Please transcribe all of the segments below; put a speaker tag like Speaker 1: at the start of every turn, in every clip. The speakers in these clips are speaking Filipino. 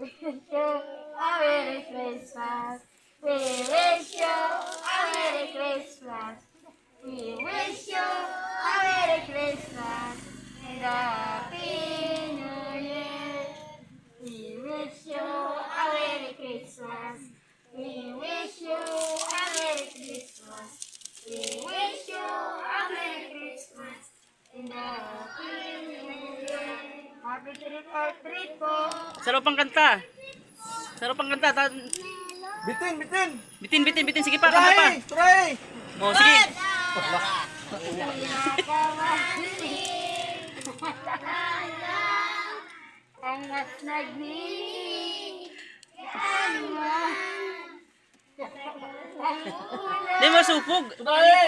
Speaker 1: wish you a Merry Christmas. We wish you a Merry Christmas. We wish you a Merry Christmas and a Happy New Year. We wish you a Merry Christmas. We wish you a Merry Christmas. We wish you a Merry Christmas and a Happy New Year. Happy trick or treat po.
Speaker 2: Sarap pang kanta. Sarap pang kanta.
Speaker 3: Bitin, bitin!
Speaker 2: Bitin. Sige pa, kanta pa.
Speaker 3: Try!
Speaker 2: Oh, sige.
Speaker 1: Ang mas nagmini.
Speaker 2: Di mo supog.
Speaker 3: Try!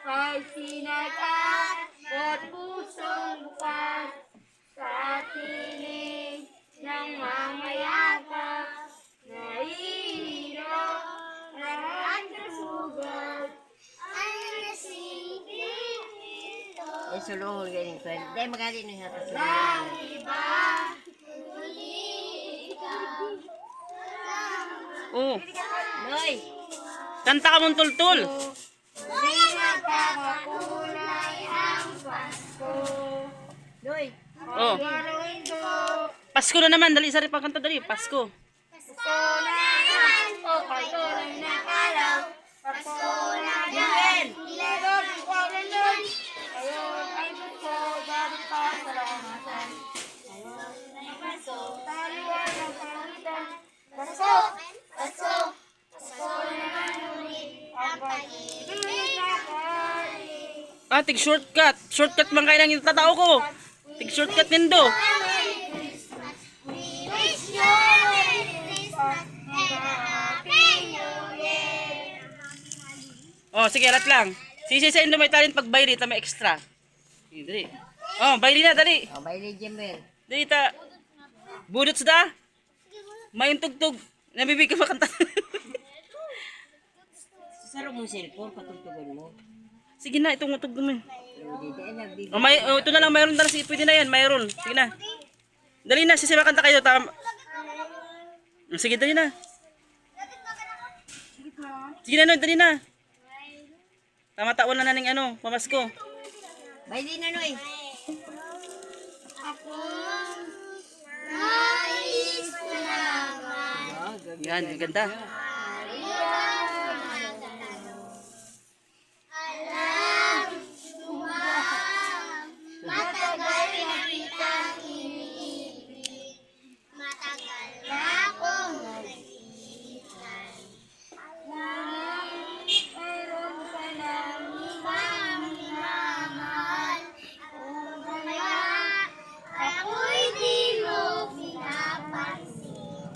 Speaker 1: Ay sinagat at pusong bukas sa tinig ng mamayakap na ihiro ang kasugat ay nasipin ito.
Speaker 4: Eh, sulong galing ko. Dahil magaling nyo sa
Speaker 1: Ang iba, muli ikaw.
Speaker 2: Oh,
Speaker 4: Noy!
Speaker 2: kanta ka mong tultul.
Speaker 1: Di nagkakakulay ang Pasko.
Speaker 4: Noy!
Speaker 2: Oh,
Speaker 1: Gagawin ko.
Speaker 2: Pasko na naman. Dali, sari pang kanta. Dali, Pasko.
Speaker 1: Pasko na yan. O patuloy na kalaw. Pasko na yan. Ilagod ang paglalon. Ngayon ay gusto. Dapat pa salamatan. Ngayon ay Pasko. Taliwan ang pangitan. Pasko. Pasko. Pasko naman ulit. Ang pag-ibig na pari.
Speaker 2: Ah, tig shortcut. Shortcut man kayo ng tatao ko. Tig shortcut nindo.
Speaker 1: Merry Christmas. We wish you a Merry Christmas and a Happy New Year.
Speaker 2: Oh, sige, arat lang. Sisi sa indo may talent pag bayri ta may extra. Sige, dali. Oh, bayri na, dali.
Speaker 4: O, by Legend Bell.
Speaker 2: Dali ta. Budot sa mayong tugtog. Nabibig ka makanta.
Speaker 4: Sasaro mong cellphone, patugtugan mo.
Speaker 2: Sige na, itong utog naman.
Speaker 4: Hindi,
Speaker 2: Oh, ito na lang, mayroon na lang. Sige, pwede na yan, mayroon. Sige na. Dali na, sisi makanta kayo. Sige, dali na. Sige na, no, dali na. Tama-tawan na naning ano, pamasko.
Speaker 4: By di na, Noy!
Speaker 1: Ako nais ko naman.
Speaker 2: Yan, ganda.
Speaker 1: Alam mo ba, matagal na kitang iniibig. Matagal na akong nag-iisan. Alam, mayroon ka ng ibang minamahal. Kung kaya ako'y di mo pinapansin.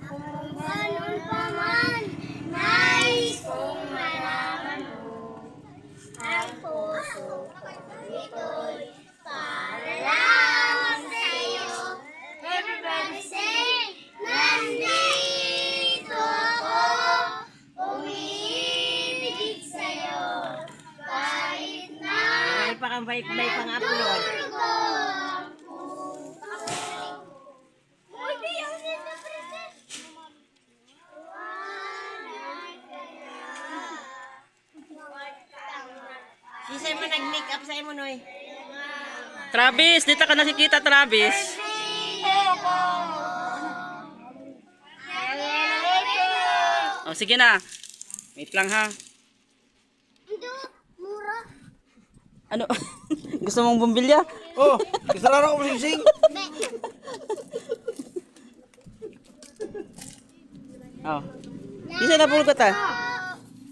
Speaker 1: Kung ganun pa man, nais kong malaman mo. Ang puso ito'y para lang sa'yo. Everybody say, nandito ako, umiibig sa'yo. Kahit na
Speaker 4: May pang upload.
Speaker 1: dugo ang puso. Uy, di ako nila present.
Speaker 4: Sisay mo nag-make up sa'yo mo, Noy.
Speaker 2: Travis, dito ka nakikita, Travis. Oh, sige na. Wait lang ha.
Speaker 1: Mura.
Speaker 2: Ano? Gusto mong bumbilya?
Speaker 3: Oh, kasarara ko masing-sing.
Speaker 2: Oh. Isa na pulot ka.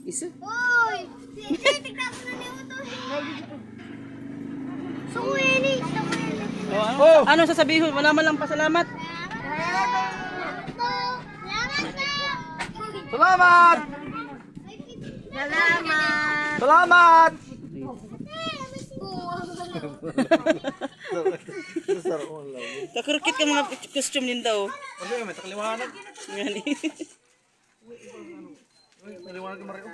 Speaker 2: Isa?
Speaker 1: Uy! Tignan mo na niyo ito. Suwini!
Speaker 2: Oh, ano?
Speaker 3: Oh.
Speaker 2: Ano sasabihin? Wala man lang pasalamat.
Speaker 1: Salamat po!
Speaker 3: Salamat!
Speaker 4: Salamat!
Speaker 3: Salamat!
Speaker 2: Kakurkit ka mga costume din daw.
Speaker 3: Ano yun, may takaliwanag.
Speaker 2: Yan.
Speaker 3: May liwanag yung Mario.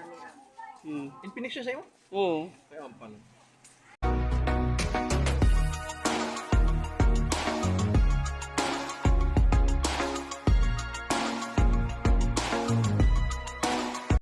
Speaker 2: Hmm.
Speaker 3: Infinix siya sa'yo?
Speaker 2: Oo.
Speaker 3: Kaya ang pala.